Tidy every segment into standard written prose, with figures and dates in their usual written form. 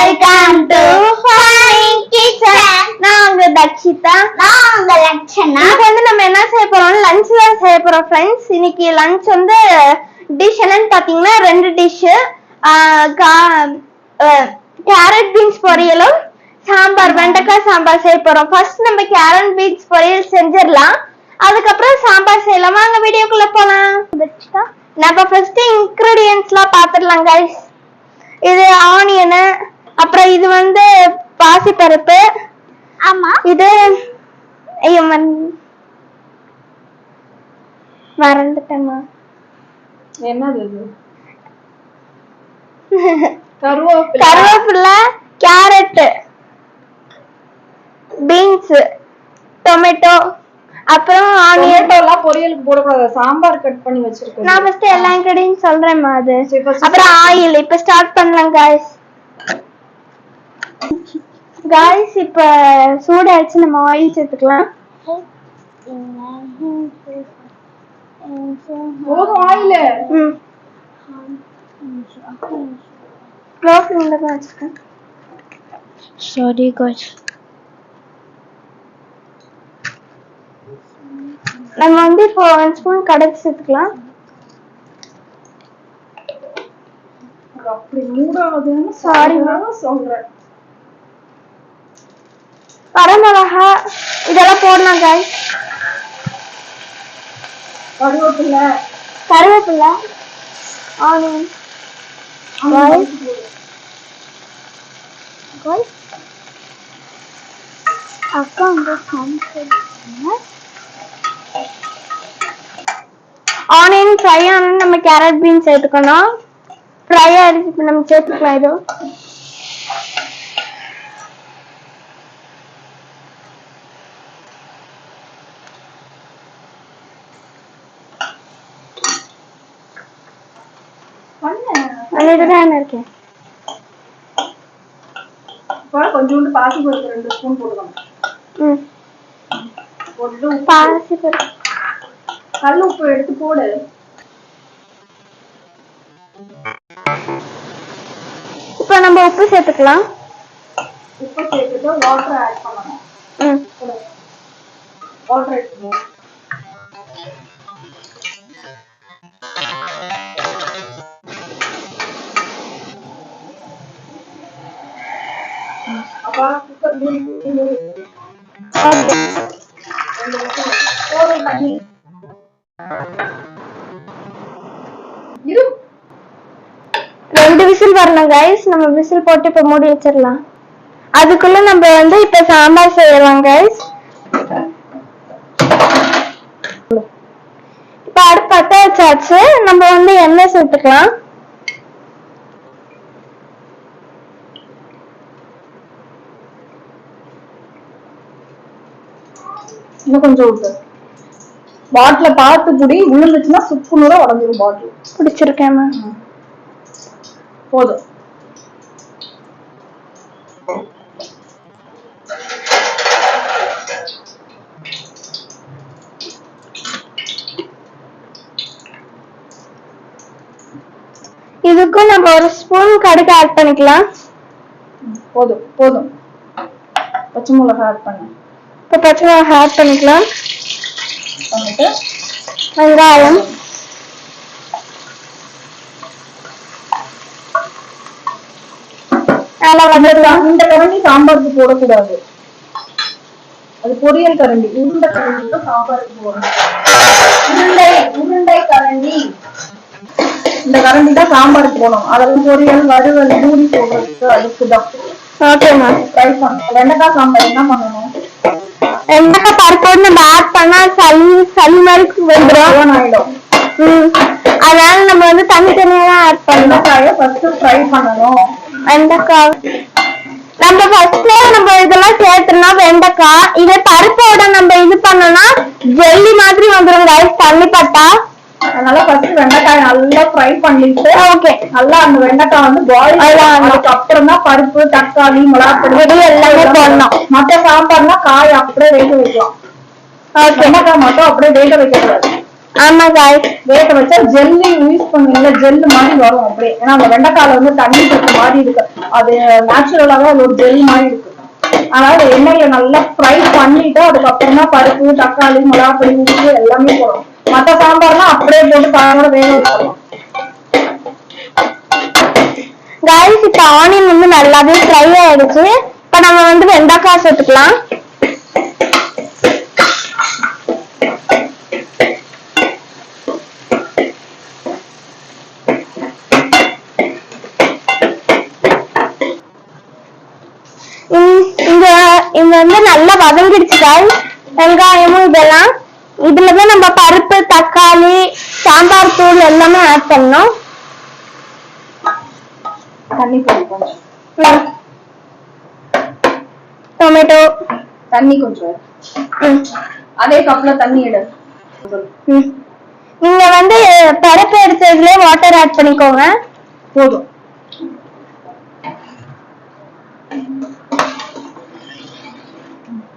Welcome to honey kitchen. நான் உங்க தக்ஷிதா. நான் உங்க லட்சணா. இப்போ வந்து நம்ம என்ன செய்ய போறோம், லஞ்ச் தான் செய்ய போறோம் ஃப்ரெண்ட்ஸ். இன்னைக்கு லஞ்ச் வந்து டிஷ் என்னன்னு பாத்தீங்கன்னா ரெண்டு டிஷ், கேரட் பீன்ஸ் பொரியலும் சாம்பார், வெண்டைக்காய் சாம்பார் செய்ய போறோம். ஃபர்ஸ்ட் நம்ம கேரட் பீன்ஸ் பொரியல் செஞ்சிடலாம், அதுக்கப்புறம் சாம்பார் செய்யலாம். வாங்க வீடியோக்குள்ள போலாம். நம்ம ஃபர்ஸ்ட் இன்கிரிடியன்ட்ஸ்லாம் பாத்துடலாம் கைஸ். இது ஆனியன், அப்புறம் இது வந்து பாசிப்பருப்பு. ஆமா, இது மறந்துட்டேமா. என்னது இது? கருவேப்பிலை, கேரட், பீன்ஸ், டொமேட்டோ, அப்புறம் ஆனியன். எல்லாம் பொரியலுக்கு போடக்கூடாது, சாம்பார் கட் பண்ணி வச்சிருக்கேன். நான் ஃபர்ஸ்ட் எல்லா இன்கிரிடியன்ட்ஸ் சொல்றேன்மா. அது அப்புறம் ஆயில். இப்ப ஸ்டார்ட் பண்ணலாம் गाइस. गाइस இப்ப சூடாச்சு, நம்ம ஆயில் சேர்த்துக்கலாம். போதும் ஆயில். க்ளோஸ் பண்ணி வச்சுக்கேன். Sorry guys. நம்ம வந்து இப்போ 1 ஸ்பூன் கடுகு சேர்த்துக்கலாம். அப்படி மூடாதுன்னு சாரி நான் சொல்றேன். வரமிளகா இதெல்லாம் போடலாம் गाइस. கருவேப்பிலை, ஆனியன் गाइस. அக்கா அந்த சாம்பார் ஆனியன் ஃப்ரை ஆனா நம்ம கேரட் பீன்ஸ் சேர்த்துக்கணும். ஃப்ரை ஆயிடுச்சு, இப்போ நம்ம சேர்த்துக்கலாம். இது பண்ணிட்டுதான் இருக்கேன். கொஞ்சோண்டு பாசிப்பருப்பு 2 ஸ்பூன் போடுவோம். பாசிப்பருப்பு, கல் உப்பு எடுத்து போடு. இப்போ நம்ம உப்பு சேர்த்துக்கலாம். உப்பு சேர்த்துட்டு வாட்டர் ஆட் பண்ணணும். வாட்டர் ஆட் பண்ணுவோம். அப்பா குக்கர் மூடி. ரெண்டு விசில் வரணும் गाइस. நம்ம விசில் போட்டு இப்ப மூடி வச்சிரலாம். அதுக்குள்ள நம்ம வந்து இப்ப சாம்பார் செய்யலாம் गाइस. இப்ப அடுப்பு பத்த வச்சாச்சு. நம்ம வந்து எண்ணெய் சேர்த்துக்கலாம். இன்னும் கொஞ்சம் விட்டு. பாட்டில பார்த்து புடி, விழுந்துச்சுன்னா சுக்குநூறா உடஞ்சிரும் பாட்டில். பிடிச்சிருக்கேன். போதும். இதுக்கும் நம்ம 1 ஸ்பூன் கடுகு ஆட் பண்ணிக்கலாம். போதும் போதும். பச்சை மிளகாய் ஆட் பண்ணு. இப்போ பச்சை மிளகாய் ஆட் பண்ணிக்கலாம். பண்ணிட்டு வெங்காயம், இந்த கரண்டி சாம்பாருக்கு போடக்கூடாது, அது பொரியல் கரண்டி. இந்த கரண்டி சாம்பாருக்கு போடணும். உருண்டை கரண்டி, இந்த கரண்டி தான் சாம்பாருக்கு போடணும். அதெல்லாம் பொரியல், வறுவல், பூரி போடுறதுக்கு அதுக்குதான். ஓகேமா. ட்ரை பண்ண. வெண்டைக்காய் சாம்பார் என்ன பண்ணணும், வெண்டைக்காய் பருப்போடு நம்ம ஆட் பண்ணா சளி மாதிரி வந்துடும், ஆயிடும். அதனால நம்ம வந்து தனித்தனியா ஆட் பண்ணணும். வெண்டைக்காயை ஃபர்ஸ்ட் ஃப்ரை பண்ணணும். வெண்டைக்காய் நம்ம ஃபர்ஸ்ட்ல நம்ம இதெல்லாம் சேர்த்துனா வெண்டைக்காய், இதே பருப்போட நம்ம இது பண்ணோம்னா ஜெல்லி மாதிரி வந்துடும் गाइस தண்ணி பட்டா. அதனால ஃபர்ஸ்ட் வெண்டைக்காய் நல்லா ஃப்ரை பண்ணிட்டு, ஓகே, நல்லா அந்த வெண்டைக்காய் வந்து பாயில் ஆகணும். அதுக்கு அப்புறம் தான் பருப்பு, தக்காளி, மிளகாய் எல்லாமே போடணும். மற்ற சாம்பார்னா காய் அப்படியே வேக வைக்கலாம். வெண்டைக்காய் மட்டும் அப்படியே வேக வைக்கக்கூடாது. ஆமா गाइस, வேக வச்சா ஜெல்லி யூஸ் பண்ணீங்கல, ஜெல் மாதிரி வரும் அப்படியே. ஏன்னா அந்த வெண்டைக்காயில வந்து தண்ணி சத்து மாதிரி இருக்கு, அது நேச்சுரலாவே அது ஒரு ஜெல் மாதிரி இருக்கு. அதனால எண்ணெயில நல்லா ஃப்ரை பண்ணிட்டு அதுக்கப்புறமா பருப்பு தக்காளி மிளகாப்பொடி உப்பு எல்லாமே போடணும். மற்ற சாம்பார்லாம் அப்படியே போட்டு காயோட வேக வச்சிடணும். गाइस இப்ப ஆனியன் வந்து நல்லாவே ஃப்ரை ஆயிடுச்சு. இப்ப நம்ம வந்து வெண்டைக்காய் சேர்த்துக்கலாம். இங்க வந்து நல்லா வதங்கிடுச்சு गाइस. வெங்காயமும் இதெல்லாம் இதுலதான் நம்ம பருப்பு தக்காளி சாம்பார் தூள் எல்லாமே ஆட் பண்ணோம். தண்ணி கொஞ்சம் டொமேட்டோ தண்ணி கொஞ்சம் அதே கப்ல தண்ணி எடு. நீங்க வந்து பருப்பு எடுத்ததுல வாட்டர் ஆட் பண்ணிக்கோங்க. போதும்.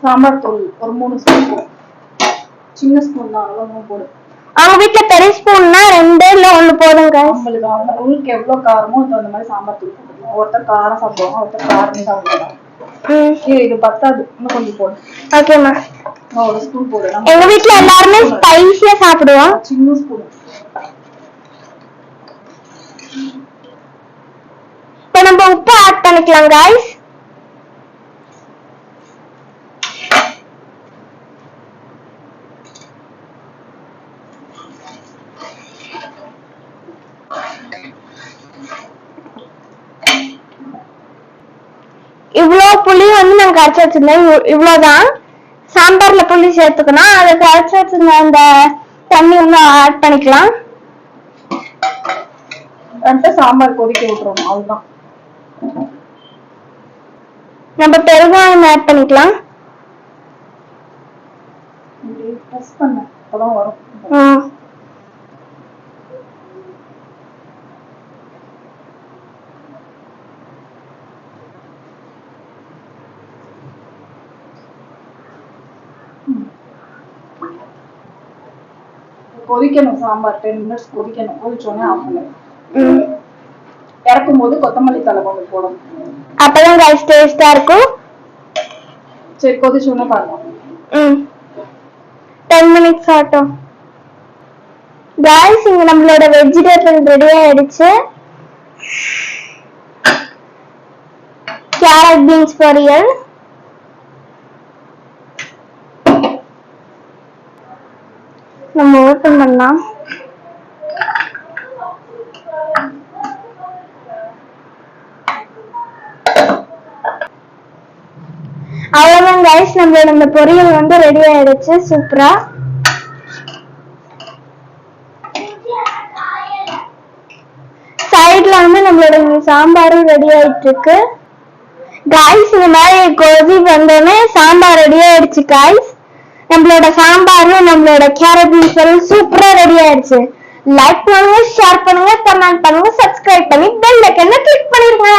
சாம்பார் தூள் ஒரு 3 ஸ்பூன், சின்ன ஸ்பூன் தான், அவ்வளவு போடு. அவங்க வீட்டுல பெரிய ஸ்பூன்னா 2 இல்ல 1 போடுங்க. உங்களுக்கு எவ்வளவு காரமோ அந்த மாதிரி சாம்பார் தூள் போடுங்க. ஒருத்தர் காரம் சாப்பிடுவாங்க, ஒருத்தர் காரம் சாப்பிடுவாங்க. இது பத்தாது, இன்னும் கொஞ்சம் போடு. ஓகேமா, ஒரு ஸ்பூன் போடு. எங்க வீட்டுல எல்லாருமே ஸ்பைசியா சாப்பிடுவோம். சின்ன ஸ்பூன். இப்ப நம்ம உப்பு ஆட் பண்ணிக்கலாம் गाइस. இவ்வளவு புளி வந்து நான் கரைச்சி வச்சிருந்தேன். இவ்வளவுதான். சாம்பார்ல புளி சேர்த்துக்கணும். அதை கரைச்சி வச்சிருந்த அந்த தண்ணி வந்து ஆட் பண்ணிக்கலாம். சாம்பார் கொதிக்க விட்டுறோம், அவ்வளவுதான். நம்ம பெருங்காயம் ஆட் பண்ணிக்கலாம். பிரஸ் பண்ண அப்பதான் வரும். கொதிக்கணும் சாம்பார். 10 minutes கொதிக்கணும். கொதிச்சோடனே ஆஃப் பண்ணணும். இறக்கும் போது கொத்தமல்லி தழை கொஞ்சம் போடணும். அப்பதான் गाइस டேஸ்டா இருக்கும். சரி, கொதிச்சோடனே பாருங்க. 10 minutes ஆட்டும். गाइस இங்க நம்மளோட வெஜிடபிள் ரெடி ஆயிடுச்சு. கேரட் பீன்ஸ் பொரியல். நம்ம ஓபன் பண்ணலாம். அவ்வளவுதான் गाइस, நம்மளோட இந்த பொரியல் வந்து ரெடி ஆயிடுச்சு. சூப்பரா. சைடுல வந்து நம்மளோட சாம்பாரும் ரெடி ஆயிட்டு இருக்கு. गाइस இந்த மாதிரி கொதி வந்தோடனே சாம்பார் ரெடி ஆயிடுச்சு गाइस. நம்மளோட சாம்பாரும் நம்மளோட கேரட் பீன்ஸ் பொரியல் சூப்பரா ரெடி ஆயிடுச்சு. லைக் பண்ணுங்க, ஷேர் பண்ணுங்க, கமெண்ட் பண்ணுங்க, சப்ஸ்கிரைப் பண்ணி பெல் ஐகானை கிளிக் பண்ணிருங்க.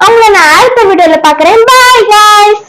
உங்களை நான் அடுத்த வீடியோல பாக்குறேன். By guys.